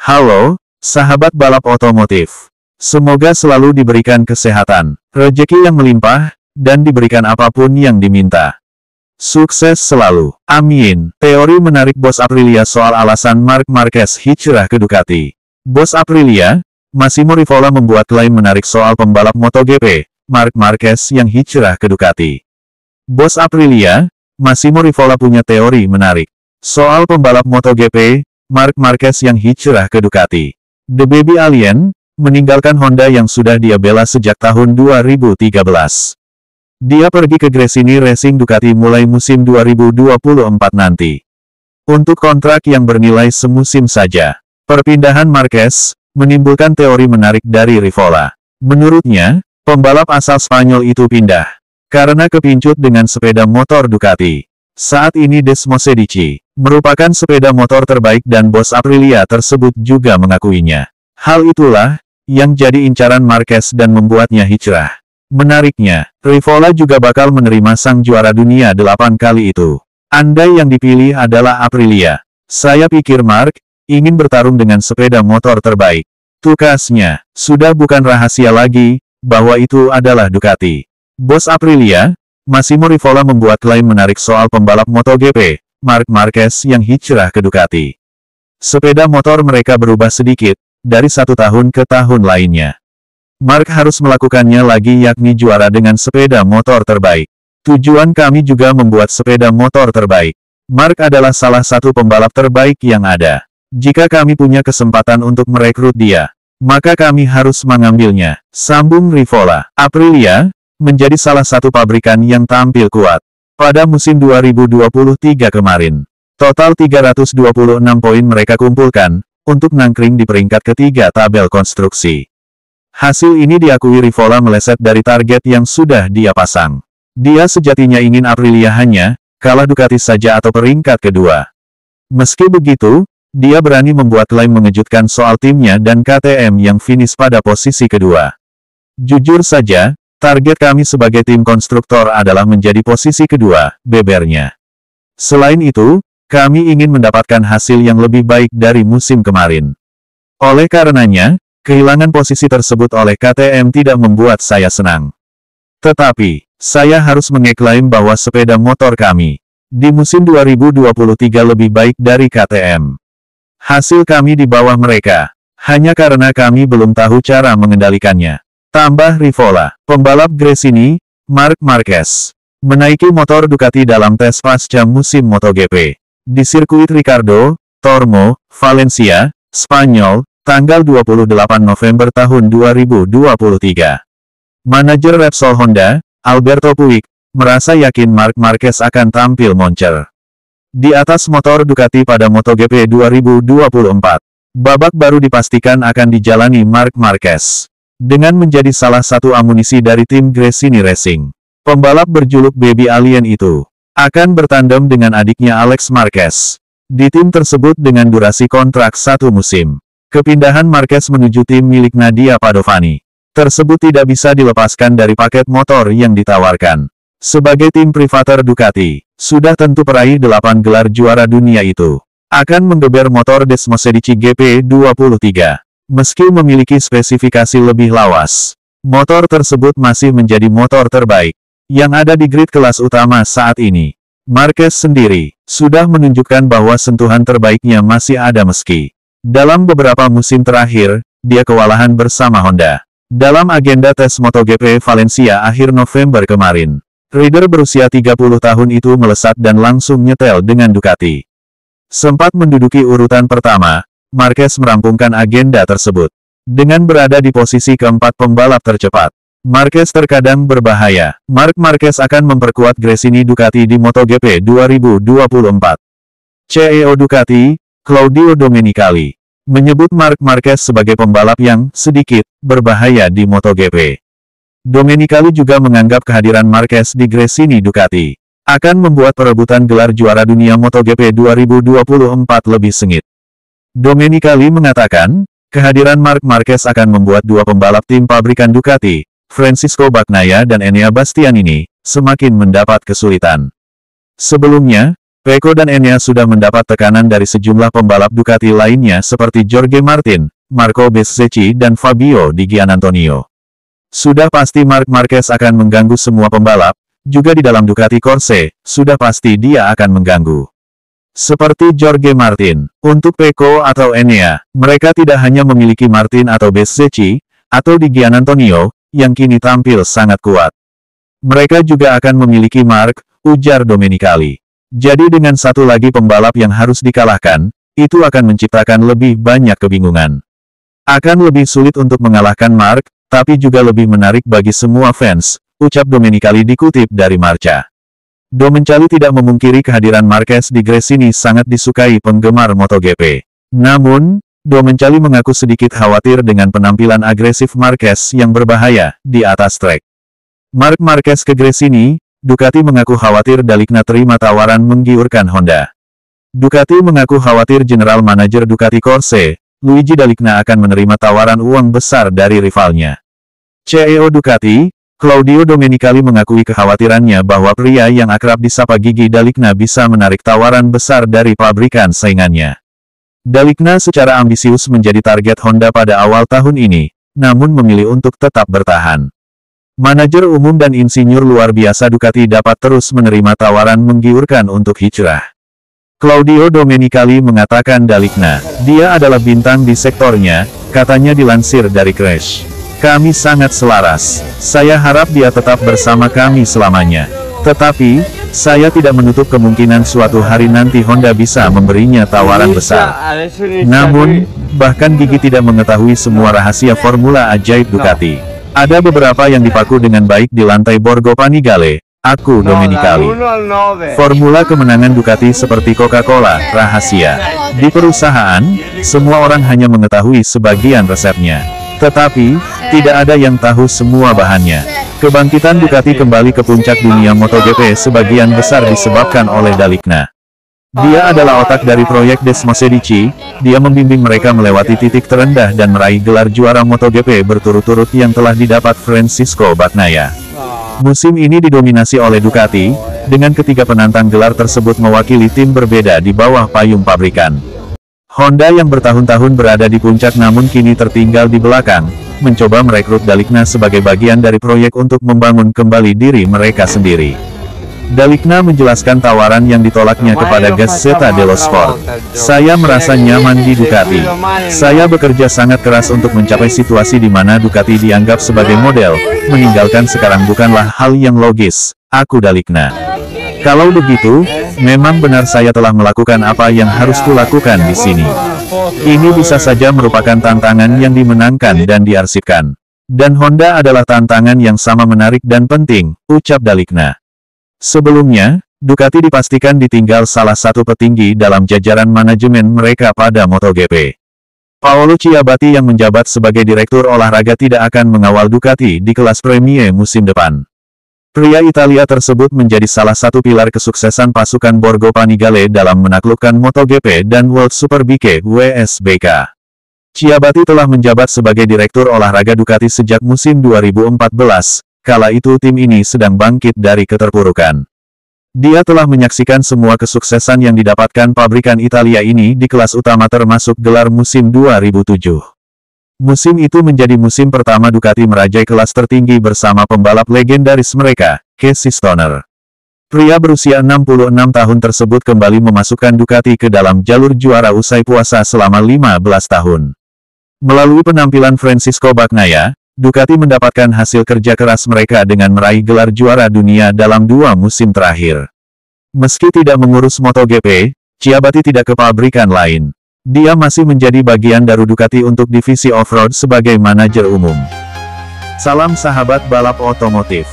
Halo, sahabat balap otomotif. Semoga selalu diberikan kesehatan, rezeki yang melimpah, dan diberikan apapun yang diminta. Sukses selalu. Amin. Teori menarik Bos Aprilia soal alasan Marc Marquez hijrah ke Ducati. Bos Aprilia, Massimo Rivola membuat klaim menarik soal pembalap MotoGP, Marc Marquez yang hijrah ke Ducati. Bos Aprilia, Massimo Rivola punya teori menarik soal pembalap MotoGP, Marc Marquez yang hijrah ke Ducati. The Baby Alien, meninggalkan Honda yang sudah dia bela sejak tahun 2013. Dia pergi ke Gresini Racing Ducati mulai musim 2024 nanti. Untuk kontrak yang bernilai semusim saja. Perpindahan Marquez, menimbulkan teori menarik dari Rivola. Menurutnya, pembalap asal Spanyol itu pindah karena kepincut dengan sepeda motor Ducati. Saat ini Desmosedici merupakan sepeda motor terbaik dan Bos Aprilia tersebut juga mengakuinya. Hal itulah yang jadi incaran Marquez dan membuatnya hijrah. Menariknya, Rivola juga bakal menerima sang juara dunia 8 kali itu. Andai yang dipilih adalah Aprilia, saya pikir Marc ingin bertarung dengan sepeda motor terbaik. Tukasnya, sudah bukan rahasia lagi bahwa itu adalah Ducati. Bos Aprilia, Massimo Rivola membuat klaim menarik soal pembalap MotoGP, Marc Marquez yang hijrah ke Ducati. Sepeda motor mereka berubah sedikit, dari satu tahun ke tahun lainnya. Marc harus melakukannya lagi yakni juara dengan sepeda motor terbaik. Tujuan kami juga membuat sepeda motor terbaik. Marc adalah salah satu pembalap terbaik yang ada. Jika kami punya kesempatan untuk merekrut dia, maka kami harus mengambilnya, sambung Rivola. Aprilia menjadi salah satu pabrikan yang tampil kuat pada musim 2023 kemarin. Total 326 poin mereka kumpulkan untuk nangkring di peringkat ketiga tabel konstruksi. Hasil ini diakui Rivola meleset dari target yang sudah dia pasang. Dia sejatinya ingin Aprilia hanya kalah Ducati saja atau peringkat kedua. Meski begitu, dia berani membuat klaim mengejutkan soal timnya dan KTM yang finish pada posisi kedua. Jujur saja, target kami sebagai tim konstruktor adalah menjadi posisi kedua, bebernya. Selain itu, kami ingin mendapatkan hasil yang lebih baik dari musim kemarin. Oleh karenanya, kehilangan posisi tersebut oleh KTM tidak membuat saya senang. Tetapi, saya harus mengeklaim bahwa sepeda motor kami di musim 2023 lebih baik dari KTM. Hasil kami di bawah mereka, hanya karena kami belum tahu cara mengendalikannya. Tambah Rivola, pembalap Gresini, Marc Marquez, menaiki motor Ducati dalam tes pasca musim MotoGP di sirkuit Ricardo Tormo, Valencia, Spanyol, tanggal 28 November tahun 2023. Manajer Repsol Honda, Alberto Puig, merasa yakin Marc Marquez akan tampil moncer di atas motor Ducati pada MotoGP 2024. Babak baru dipastikan akan dijalani Marc Marquez dengan menjadi salah satu amunisi dari tim Gresini Racing. Pembalap berjuluk Baby Alien itu akan bertandem dengan adiknya Alex Marquez di tim tersebut dengan durasi kontrak 1 musim. Kepindahan Marquez menuju tim milik Nadia Padovani tersebut tidak bisa dilepaskan dari paket motor yang ditawarkan. Sebagai tim privater Ducati, sudah tentu peraih 8 gelar juara dunia itu akan menggeber motor Desmosedici GP23. Meski memiliki spesifikasi lebih lawas, motor tersebut masih menjadi motor terbaik yang ada di grid kelas utama saat ini. Marquez sendiri sudah menunjukkan bahwa sentuhan terbaiknya masih ada meski dalam beberapa musim terakhir, dia kewalahan bersama Honda. Dalam agenda tes MotoGP Valencia akhir November kemarin, rider berusia 30 tahun itu melesat dan langsung nyetel dengan Ducati. Sempat menduduki urutan pertama, Marquez merampungkan agenda tersebut dengan berada di posisi keempat pembalap tercepat. Marquez terkadang berbahaya. Marc Marquez akan memperkuat Gresini Ducati di MotoGP 2024. CEO Ducati, Claudio Domenicali, menyebut Marc Marquez sebagai pembalap yang sedikit berbahaya di MotoGP. Domenicali juga menganggap kehadiran Marquez di Gresini Ducati akan membuat perebutan gelar juara dunia MotoGP 2024 lebih sengit. Domenicali mengatakan, kehadiran Marc Marquez akan membuat dua pembalap tim pabrikan Ducati, Francisco Bagnaia dan Enea Bastianini, semakin mendapat kesulitan. Sebelumnya, Pecco dan Enea sudah mendapat tekanan dari sejumlah pembalap Ducati lainnya seperti Jorge Martin, Marco Bezzecchi dan Fabio Di Giannantonio. Sudah pasti Marc Marquez akan mengganggu semua pembalap, juga di dalam Ducati Corse, sudah pasti dia akan mengganggu. Seperti Jorge Martin, untuk Pecco atau Enea, mereka tidak hanya memiliki Martin atau Bezzecchi, atau Di Giannantonio, yang kini tampil sangat kuat. Mereka juga akan memiliki Marc, ujar Domenicali. Jadi dengan satu lagi pembalap yang harus dikalahkan, itu akan menciptakan lebih banyak kebingungan. Akan lebih sulit untuk mengalahkan Marc, tapi juga lebih menarik bagi semua fans, ucap Domenicali dikutip dari Marca. Domenicali tidak memungkiri kehadiran Marquez di Gresini sangat disukai penggemar MotoGP. Namun, Domenicali mengaku sedikit khawatir dengan penampilan agresif Marquez yang berbahaya di atas trek. Marc Marquez ke Gresini, Ducati mengaku khawatir Dalicna terima tawaran menggiurkan Honda. Ducati mengaku khawatir General Manager Ducati Corse, Luigi Dalicna akan menerima tawaran uang besar dari rivalnya. CEO Ducati, Claudio Domenicali mengakui kekhawatirannya bahwa pria yang akrab disapa Gigi Dalicna bisa menarik tawaran besar dari pabrikan saingannya. Dalicna secara ambisius menjadi target Honda pada awal tahun ini, namun memilih untuk tetap bertahan. Manajer umum dan insinyur luar biasa Ducati dapat terus menerima tawaran menggiurkan untuk hijrah. Claudio Domenicali mengatakan Dalicna, dia adalah bintang di sektornya, katanya dilansir dari Crash. Kami sangat selaras. Saya harap dia tetap bersama kami selamanya. Tetapi, saya tidak menutup kemungkinan suatu hari nanti Honda bisa memberinya tawaran besar. Namun, bahkan Gigi tidak mengetahui semua rahasia formula ajaib Ducati. Ada beberapa yang dipaku dengan baik di lantai Borgo Panigale, aku Domenicali. Formula kemenangan Ducati seperti Coca-Cola, rahasia. Di perusahaan, semua orang hanya mengetahui sebagian resepnya. Tetapi, tidak ada yang tahu semua bahannya. Kebangkitan Ducati kembali ke puncak dunia MotoGP sebagian besar disebabkan oleh Dalicna. Dia adalah otak dari proyek Desmosedici, dia membimbing mereka melewati titik terendah dan meraih gelar juara MotoGP berturut-turut yang telah didapat Francisco Bagnaia. Musim ini didominasi oleh Ducati, dengan ketiga penantang gelar tersebut mewakili tim berbeda di bawah payung pabrikan. Honda yang bertahun-tahun berada di puncak namun kini tertinggal di belakang, mencoba merekrut Dalicna sebagai bagian dari proyek untuk membangun kembali diri mereka sendiri. Dalicna menjelaskan tawaran yang ditolaknya kepada Gazzetta dello Sport. Saya merasa nyaman di Ducati. Saya bekerja sangat keras untuk mencapai situasi di mana Ducati dianggap sebagai model, meninggalkan sekarang bukanlah hal yang logis, aku Dalicna. Kalau begitu, memang benar saya telah melakukan apa yang harus kulakukan di sini. Ini bisa saja merupakan tantangan yang dimenangkan dan diarsipkan. Dan Honda adalah tantangan yang sama menarik dan penting, ucap Dalicna. Sebelumnya, Ducati dipastikan ditinggal salah satu petinggi dalam jajaran manajemen mereka pada MotoGP. Paolo Ciabatti yang menjabat sebagai direktur olahraga tidak akan mengawal Ducati di kelas Premier musim depan. Pria Italia tersebut menjadi salah satu pilar kesuksesan pasukan Borgo Panigale dalam menaklukkan MotoGP dan World Superbike (WSBK). Ciabatti telah menjabat sebagai direktur olahraga Ducati sejak musim 2014. Kala itu tim ini sedang bangkit dari keterpurukan. Dia telah menyaksikan semua kesuksesan yang didapatkan pabrikan Italia ini di kelas utama termasuk gelar musim 2007. Musim itu menjadi musim pertama Ducati merajai kelas tertinggi bersama pembalap legendaris mereka, Casey Stoner. Pria berusia 66 tahun tersebut kembali memasukkan Ducati ke dalam jalur juara usai puasa selama 15 tahun. Melalui penampilan Francisco Bagnaia, Ducati mendapatkan hasil kerja keras mereka dengan meraih gelar juara dunia dalam 2 musim terakhir. Meski tidak mengurus MotoGP, Ciabatti tidak ke pabrikan lain. Dia masih menjadi bagian dari Ducati untuk divisi off-road sebagai manajer umum. Salam sahabat balap otomotif.